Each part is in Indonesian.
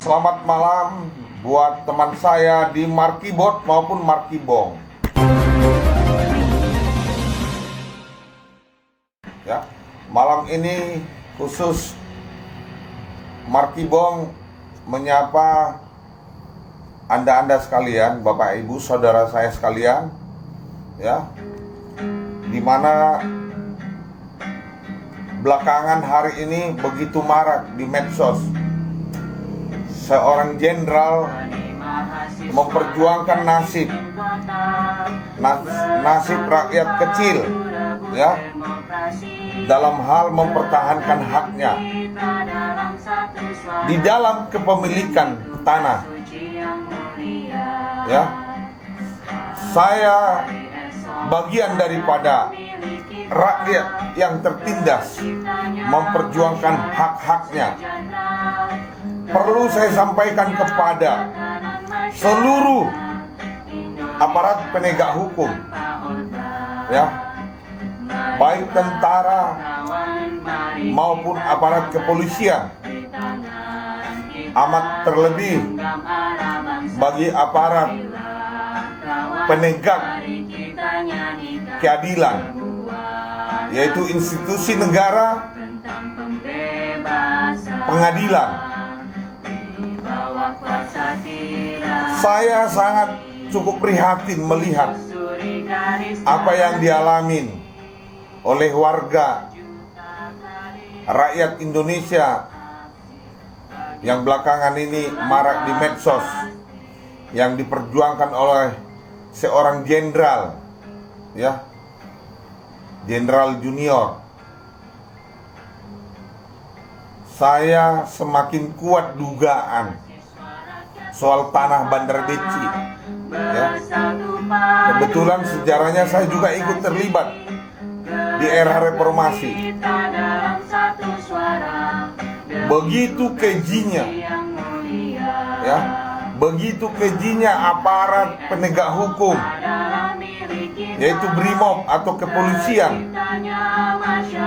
Selamat malam buat teman saya di Markibot maupun Markibong. Ya, malam ini khusus Markibong menyapa Anda sekalian, Bapak Ibu, saudara saya sekalian, ya, dimana belakangan hari ini begitu marak di medsos. Seorang jenderal memperjuangkan nasib rakyat kecil, ya, dalam hal mempertahankan haknya di dalam kepemilikan tanah. Ya, saya bagian daripada rakyat yang tertindas memperjuangkan hak-haknya. Perlu saya sampaikan kepada seluruh aparat penegak hukum, ya, baik tentara maupun aparat kepolisian, amat terlebih bagi aparat penegak keadilan, yaitu institusi negara, pengadilan. Saya sangat cukup prihatin melihat apa yang dialami oleh warga rakyat Indonesia yang belakangan ini marak di medsos, yang diperjuangkan oleh seorang jenderal, ya, jenderal junior. Saya semakin kuat dugaan soal tanah Bandar Beci, ya. Kebetulan sejarahnya saya juga ikut terlibat di era reformasi. Begitu kejinya, ya, begitu kejinya aparat penegak hukum, yaitu BRIMOB atau kepolisian,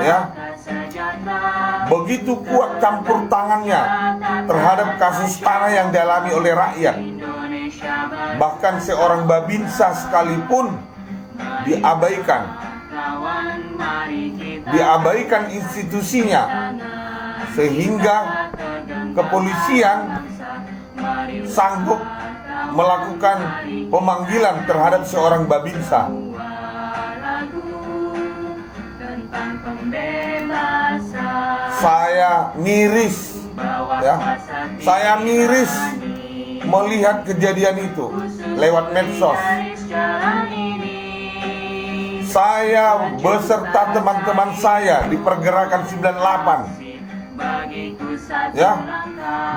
ya, begitu kuat campur tangannya terhadap kasus tanah yang dialami oleh rakyat. Bahkan seorang Babinsa sekalipun diabaikan institusinya, sehingga kepolisian sanggup melakukan pemanggilan terhadap seorang Babinsa. Saya miris, ya, saya miris melihat kejadian itu lewat medsos. Saya beserta teman-teman saya di Pergerakan 98, ya,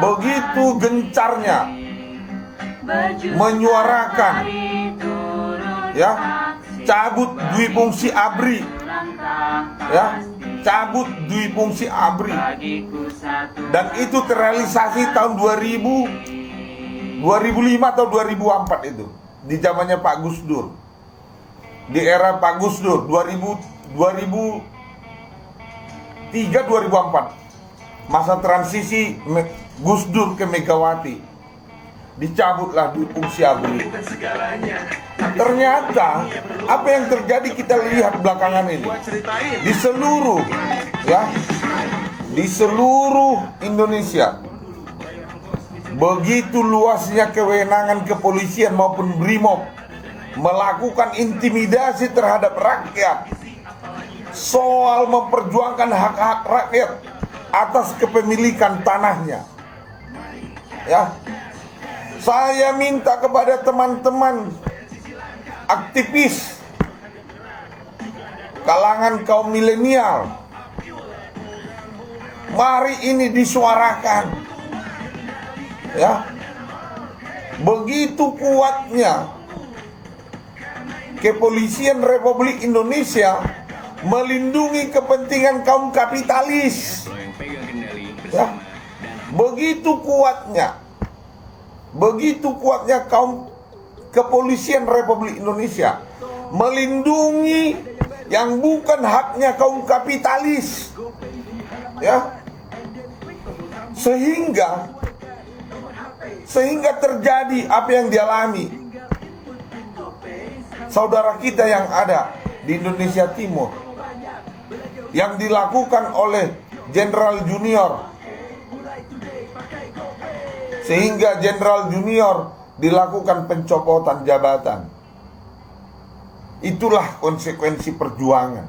begitu gencarnya menyuarakan, ya, cabut duifungsi ABRI, ya, cabut duifungsi ABRI, dan itu terrealisasi tahun 2005 atau 2004 itu, di zamannya Pak Gus Dur, di era Pak Gus Dur 2003-2004, masa transisi Gus Dur ke Megawati, dicabutlah duifungsi ABRI. Ternyata apa yang terjadi kita lihat belakangan ini di seluruh, ya, di seluruh Indonesia. Begitu luasnya kewenangan kepolisian maupun BRIMOB melakukan intimidasi terhadap rakyat soal memperjuangkan hak-hak rakyat atas kepemilikan tanahnya. Ya, saya minta kepada teman-teman aktivis kalangan kaum milenial, mari ini disuarakan, ya. Begitu kuatnya kepolisian Republik Indonesia melindungi kepentingan kaum kapitalis, ya. Begitu kuatnya kaum kepolisian Republik Indonesia melindungi yang bukan haknya kaum kapitalis, ya. Sehingga sehingga terjadi apa yang dialami saudara kita yang ada di Indonesia Timur, yang dilakukan oleh Jenderal Junior, sehingga Jenderal Junior dilakukan pencopotan jabatan. Itulah konsekuensi perjuangan.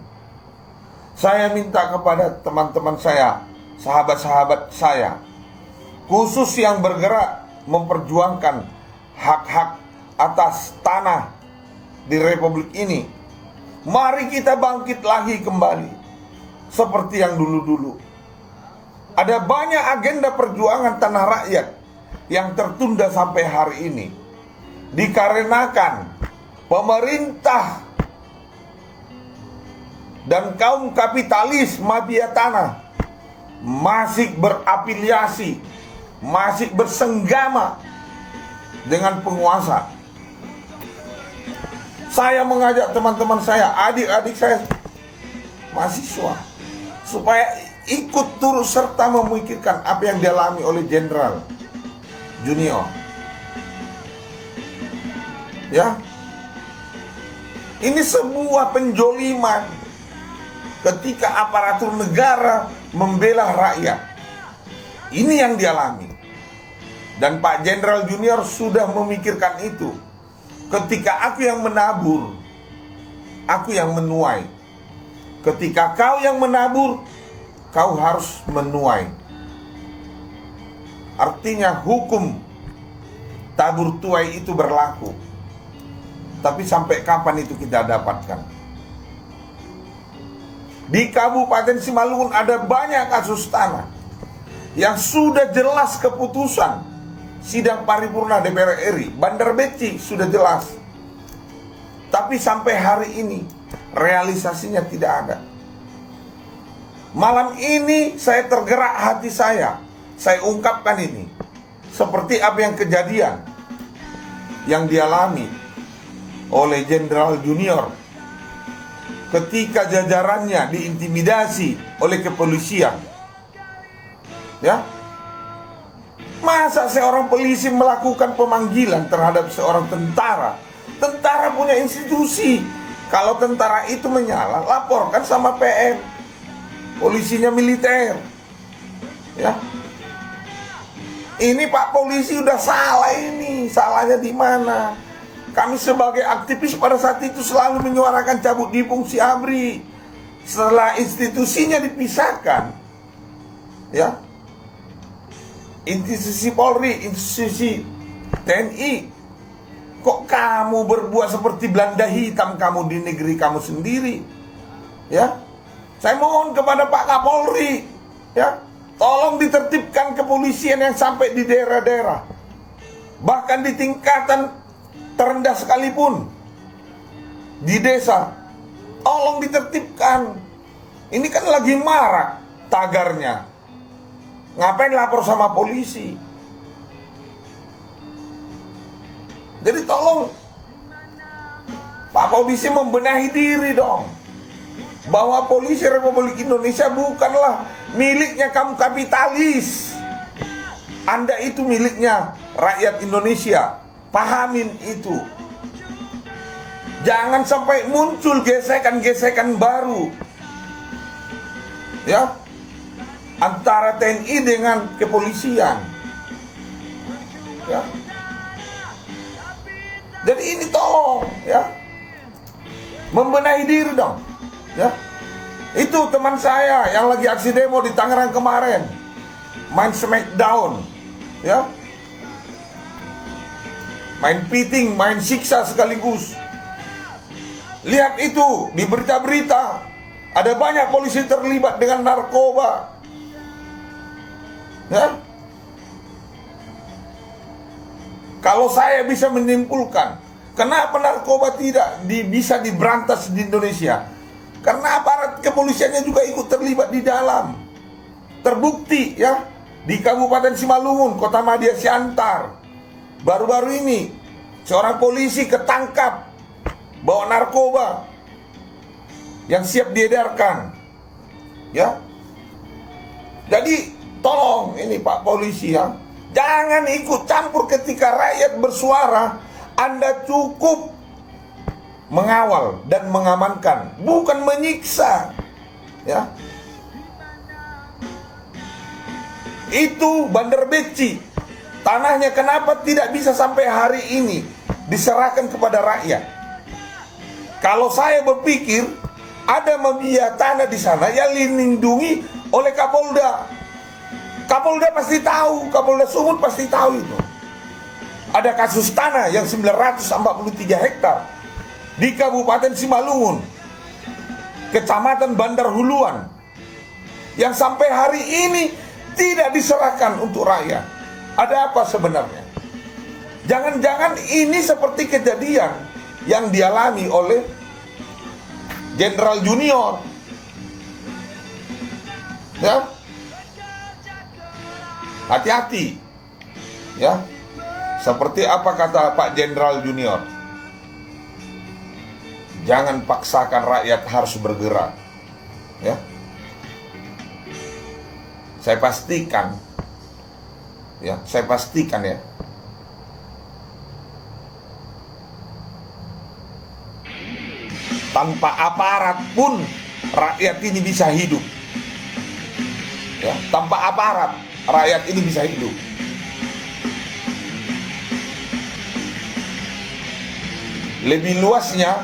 Saya minta kepada teman-teman saya, sahabat-sahabat saya, khusus yang bergerak memperjuangkan hak-hak atas tanah di Republik ini, mari kita bangkit lagi kembali seperti yang dulu-dulu. Ada banyak agenda perjuangan tanah rakyat yang tertunda sampai hari ini, dikarenakan pemerintah dan kaum kapitalis mafia tanah masih berafiliasi, masih bersenggama dengan penguasa. Saya mengajak teman-teman saya, adik-adik saya, mahasiswa, supaya ikut turut serta memikirkan apa yang dialami oleh Jenderal Junior. Ya, ini sebuah penjoliman ketika aparatur negara membela rakyat. Ini yang dialami. Dan Pak Jenderal Junior sudah memikirkan itu. Ketika aku yang menabur, aku yang menuai. Ketika kau yang menabur, kau harus menuai. Artinya hukum tabur tuai itu berlaku. Tapi sampai kapan itu kita dapatkan? Di Kabupaten Simalungun ada banyak kasus tanah yang sudah jelas keputusan sidang paripurna DPR RI, Bandar Beci sudah jelas. Tapi sampai hari ini realisasinya tidak ada. Malam ini saya tergerak hati saya ungkapkan ini. Seperti apa yang kejadian yang dialami oleh Jenderal Junior ketika jajarannya diintimidasi oleh kepolisian. Ya, masa seorang polisi melakukan pemanggilan terhadap seorang tentara? Tentara punya institusi. Kalau tentara itu menyala, laporkan sama PM. Polisinya militer. Ya, ini Pak Polisi udah salah ini. Salahnya di mana? Kami sebagai aktivis pada saat itu selalu menyuarakan cabut di fungsi ABRI. Setelah institusinya dipisahkan, ya, institusi Polri, institusi TNI, kok kamu berbuat seperti Belanda hitam kamu di negeri kamu sendiri? Ya, saya mohon kepada Pak Kapolri, ya, tolong ditertibkan kepolisian yang sampai di daerah-daerah, bahkan di tingkatan terendah sekalipun, di desa, tolong ditertibkan. Ini kan lagi marak tagarnya. Ngapain lapor sama polisi? Jadi tolong Pak Polisi membenahi diri dong, bahwa polisi Republik Indonesia bukanlah miliknya kaum kapitalis. Anda itu miliknya rakyat Indonesia. Pahamin itu. Jangan sampai muncul gesekan-gesekan baru, ya, antara TNI dengan kepolisian. Ya. Jadi ini tolong, ya, membenahi diri dong. Ya. Itu teman saya yang lagi aksi demo di Tangerang kemarin, main smackdown, ya, main piting, main siksa sekaligus. Lihat itu di berita-berita, ada banyak polisi terlibat dengan narkoba. Ya, kalau saya bisa menyimpulkan, kenapa narkoba tidak bisa diberantas di Indonesia? Karena aparat kepolisiannya juga ikut terlibat di dalam. Terbukti, ya, di Kabupaten Simalungun, Kota Madia Siantar, baru-baru ini seorang polisi ketangkap bawa narkoba yang siap diedarkan. Ya, jadi tolong ini Pak Polisi, ya, Jangan ikut campur ketika rakyat bersuara. Anda cukup mengawal dan mengamankan, bukan menyiksa. Ya. Itu Bandar Beci. Tanahnya kenapa tidak bisa sampai hari ini diserahkan kepada rakyat? Kalau saya berpikir ada mafia tanah di sana yang dilindungi oleh Kapolda. Kapolda pasti tahu, Kapolda Sumut pasti tahu itu. Ada kasus tanah yang 943 hektar di Kabupaten Simalungun, Kecamatan Bandar Huluan, yang sampai hari ini tidak diserahkan untuk rakyat. Ada apa sebenarnya? Jangan-jangan ini seperti kejadian yang dialami oleh Jenderal Junior. Ya. Hati-hati. Ya. Seperti apa kata Pak Jenderal Junior? Jangan paksakan rakyat harus bergerak. Ya. Saya pastikan ya, tanpa aparat pun rakyat ini bisa hidup. Ya, tanpa aparat rakyat ini bisa hidup. Lebih luasnya,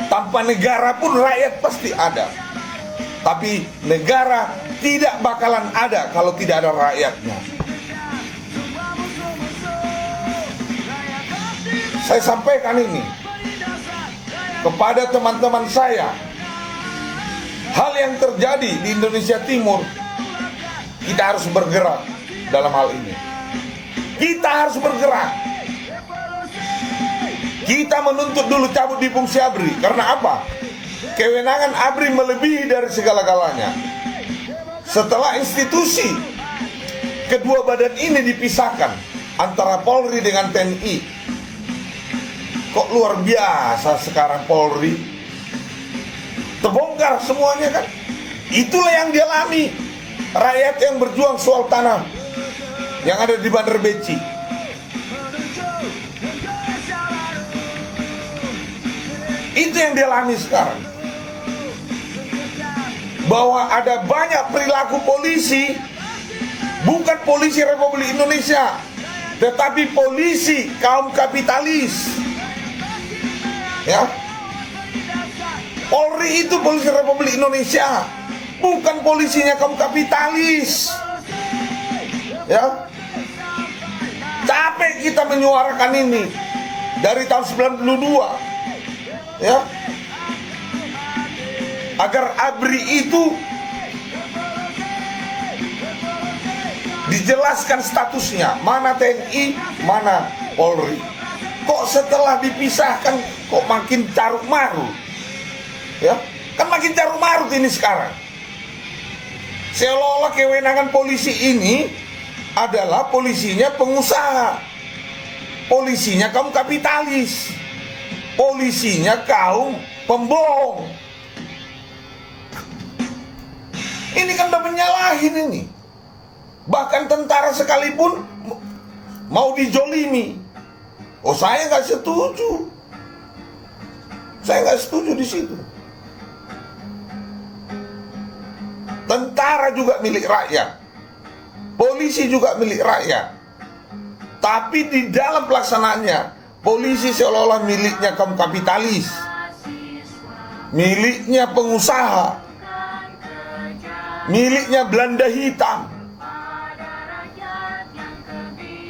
tanpa negara pun rakyat pasti ada. Tapi negara tidak bakalan ada kalau tidak ada rakyatnya. Saya sampaikan ini kepada teman-teman saya. Hal yang terjadi di Indonesia Timur, kita harus bergerak dalam hal ini. Kita harus bergerak. Kita menuntut dulu cabut di fungsi ABRI. Karena apa? Kewenangan ABRI melebihi dari segala-galanya. Setelah institusi kedua badan ini dipisahkan antara Polri dengan TNI, kok luar biasa sekarang Polri terbongkar semuanya kan? Itulah yang dialami rakyat yang berjuang soal tanah yang ada di Bandar Beci. Itu yang dialami sekarang. Bahwa ada banyak perilaku polisi, bukan polisi Republik Indonesia, tetapi polisi kaum kapitalis. Ya, Polri itu polisi Republik Indonesia, bukan polisinya kaum kapitalis. Ya, capek kita menyuarakan ini dari tahun 92. Ya, agar ABRI itu dijelaskan statusnya, mana TNI, mana Polri. Kok setelah dipisahkan kok makin carut marut? Ya, kan makin carut marut ini sekarang. Seolah-olah kewenangan polisi ini adalah polisinya pengusaha, polisinya kaum kapitalis, polisinya kaum pembohong. Ini kan udah menyalahin ini. Bahkan tentara sekalipun mau dijolimi. Oh, saya nggak setuju. Saya nggak setuju di situ. Tentara juga milik rakyat, polisi juga milik rakyat. Tapi di dalam pelaksanaannya, polisi seolah-olah miliknya kaum kapitalis, miliknya pengusaha, miliknya Belanda hitam.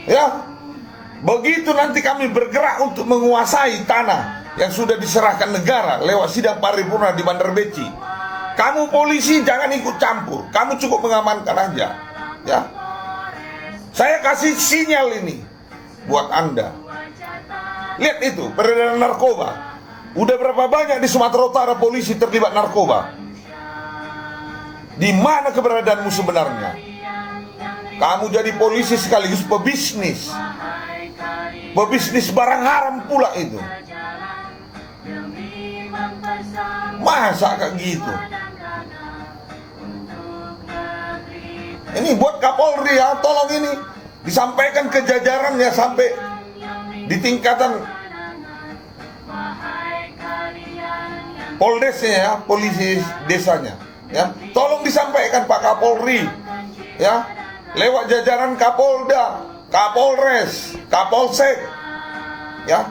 Ya, begitu nanti kami bergerak untuk menguasai tanah yang sudah diserahkan negara lewat sidang paripurna di Bandar Beci. Kamu polisi jangan ikut campur, kamu cukup mengamankan aja. Ya, saya kasih sinyal ini buat Anda. Lihat itu, peredaran narkoba. Udah berapa banyak di Sumatera Utara polisi terlibat narkoba? Di mana keberadaanmu sebenarnya? Kamu jadi polisi sekaligus pebisnis. Pebisnis barang haram pula itu. Masa kayak gitu? Ini buat Kapolri ya, tolong ini disampaikan ke jajarannya sampai di tingkatan Poldesnya ya, polisi desanya ya. Tolong disampaikan Pak Kapolri ya, lewat jajaran Kapolda, Kapolres, Kapolsek ya.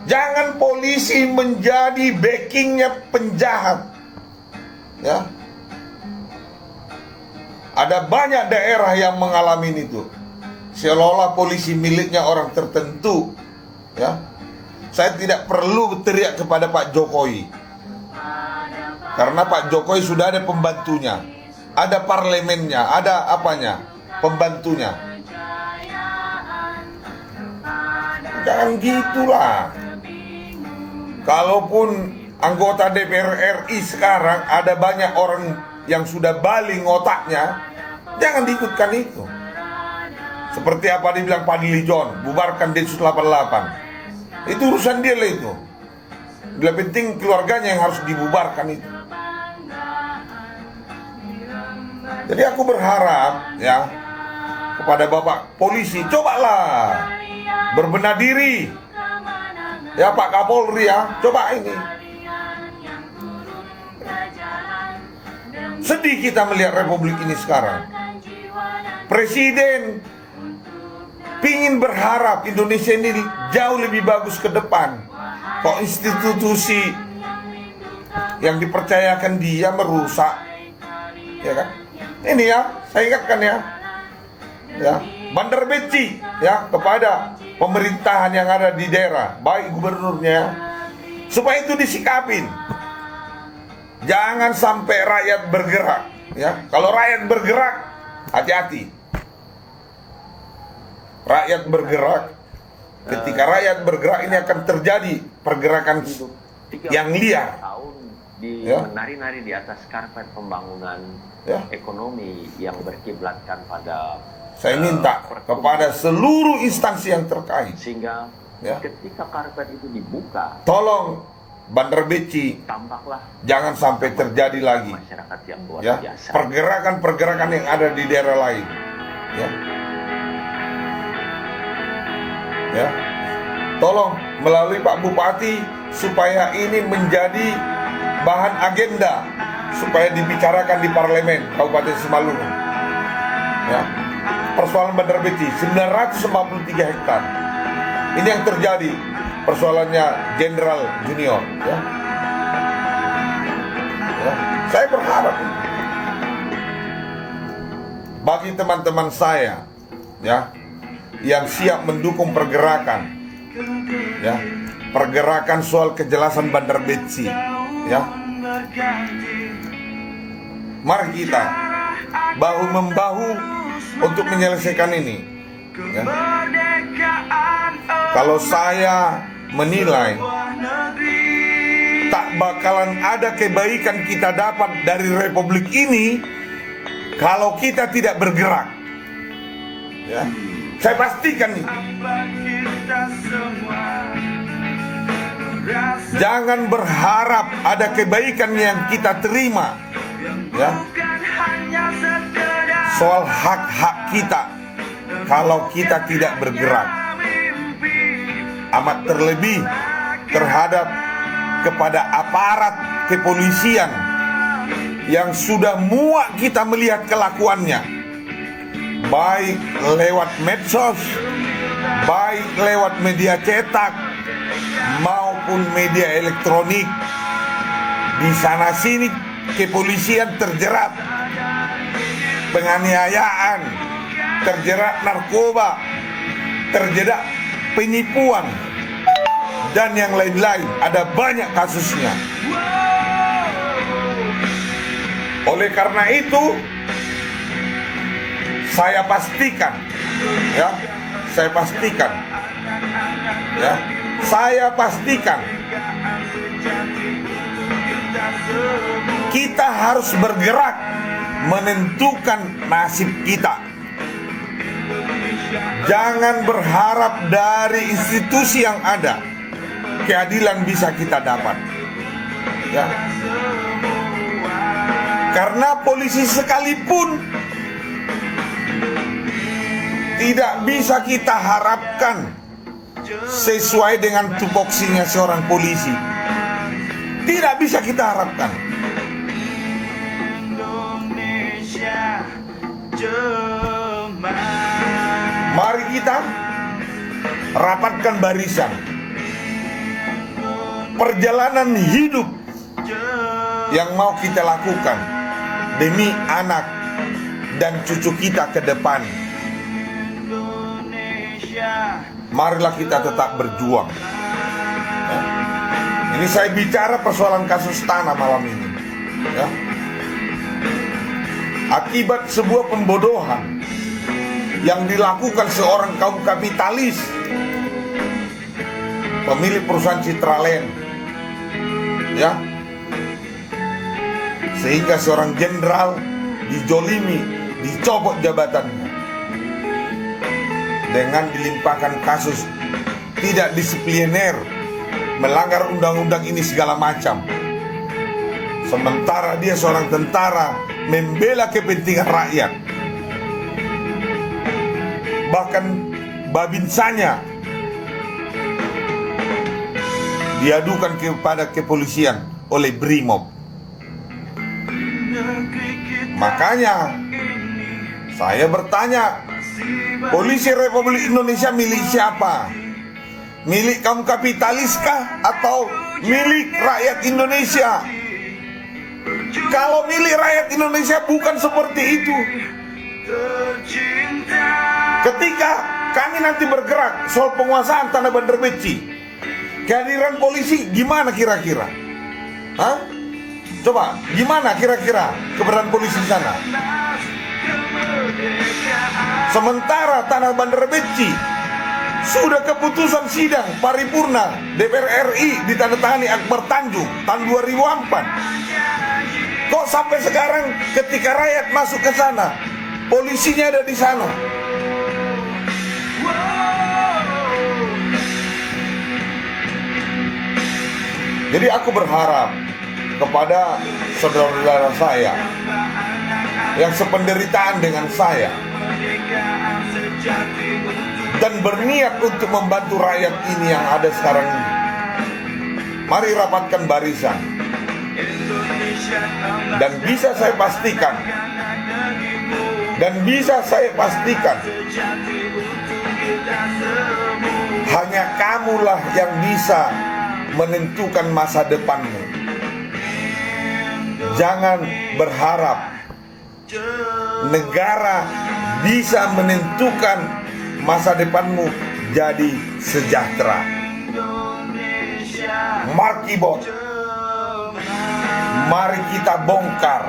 Jangan polisi menjadi backingnya penjahat ya. Ada banyak daerah yang mengalami itu, seolah-olah polisi miliknya orang tertentu ya. Saya tidak perlu teriak kepada Pak Jokowi, karena Pak Jokowi sudah ada pembantunya, ada parlemennya, ada apanya, pembantunya. Jangan gitulah. Kalaupun anggota DPR RI sekarang ada banyak orang yang sudah baling otaknya, jangan diikutkan itu. Seperti apa dibilang Fadli John, bubarkan Densus 88. Itu urusan dia lah itu. Bila penting keluarganya yang harus dibubarkan itu. Jadi aku berharap ya kepada Bapak polisi, cobalah berbenah diri. Ya Pak Kapolri ya, coba ini. Sedih kita melihat republik ini sekarang. Presiden pingin berharap Indonesia ini jauh lebih bagus ke depan. Kok institusi yang dipercayakan dia merusak, ya kan? Ini ya, saya ingatkan ya, Bandar Beci ya kepada pemerintahan yang ada di daerah, baik gubernurnya, supaya itu disikapin. Jangan sampai rakyat bergerak, ya. Kalau rakyat bergerak, hati-hati. Rakyat bergerak, ketika rakyat bergerak ini akan terjadi pergerakan yang liar. Ya. Menari-nari di atas karpet pembangunan ekonomi yang berkiblatkan pada. Saya minta kepada seluruh instansi yang terkait, sehingga ketika karpet itu dibuka, tolong Bandar Beci, tampaklah jangan sampai terjadi lagi masyarakat yang luar biasa. Pergerakan-pergerakan yang ada di daerah lain. Ya, tolong melalui Pak Bupati supaya ini menjadi bahan agenda supaya dibicarakan di parlemen Kabupaten Simalungun. Ya, persoalan Bandar Beci 953 hektar. Ini yang terjadi persoalannya Jenderal Junior. Ya, saya berharap bagi teman-teman saya, ya, yang siap mendukung pergerakan, ya, pergerakan soal kejelasan Bandar Beci, ya, mari kita bahu membahu untuk menyelesaikan ini. Ya. Kalau saya menilai tak bakalan ada kebaikan kita dapat dari republik ini kalau kita tidak bergerak. Ya. Saya pastikan nih, jangan berharap ada kebaikan yang kita terima, ya, soal hak-hak kita kalau kita tidak bergerak. Amat terlebih terhadap kepada aparat kepolisian yang sudah muak kita melihat kelakuannya, baik lewat medsos, baik lewat media cetak maupun media elektronik. Di sana sini kepolisian terjerat penganiayaan, terjerat narkoba, terjerat penipuan, dan yang lain-lain. Ada banyak kasusnya. Oleh karena itu, saya pastikan, ya, kita harus bergerak menentukan nasib kita. Jangan berharap dari institusi yang ada keadilan bisa kita dapat. Ya. Karena polisi sekalipun tidak bisa kita harapkan sesuai dengan tupoksinya seorang polisi. Tidak bisa kita harapkan. Mari kita rapatkan barisan. Perjalanan hidup yang mau kita lakukan demi anak dan cucu kita ke depan. Marilah kita tetap berjuang. Ini saya bicara persoalan kasus tanah malam ini, ya. Akibat sebuah pembodohan yang dilakukan seorang kaum kapitalis, pemilik perusahaan Citraland, ya, sehingga seorang jenderal dijolimi, dicopot jabatannya dengan dilimpahkan kasus tidak disipliner, melanggar undang-undang ini segala macam. Sementara dia seorang tentara membela kepentingan rakyat. Bahkan babinsanya diadukan kepada kepolisian oleh Brimob. Makanya saya bertanya, Polisi Republik Indonesia milik siapa? Milik kaum kapitaliskah atau milik rakyat Indonesia? Kalau milik rakyat Indonesia bukan seperti itu. Ketika kami nanti bergerak soal penguasaan Tanah Bandar Beci, kehadiran polisi gimana kira-kira? Hah? Coba, gimana kira-kira keberadaan polisi di sana? Sementara Tanah Bandar Beci sudah keputusan sidang paripurna DPR RI ditandatangani Akbar Tanjung tahun 2004. Kok sampai sekarang ketika rakyat masuk ke sana, polisinya ada di sana? Jadi aku berharap kepada saudara-saudara saya yang sependeritaan dengan saya dan berniat untuk membantu rakyat ini yang ada sekarang ini, mari rapatkan barisan. Dan bisa saya pastikan hanya kamulah yang bisa menentukan masa depanmu. Jangan berharap negara bisa menentukan masa depanmu jadi sejahtera. Markibot, mari kita bongkar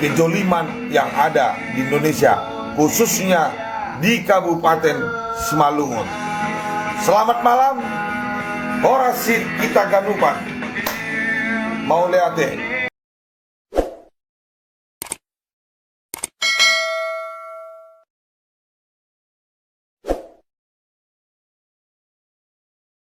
kejoliman yang ada di Indonesia, khususnya di Kabupaten Simalungun. Selamat malam. Horasit kita ganupan. Mau lihat deh.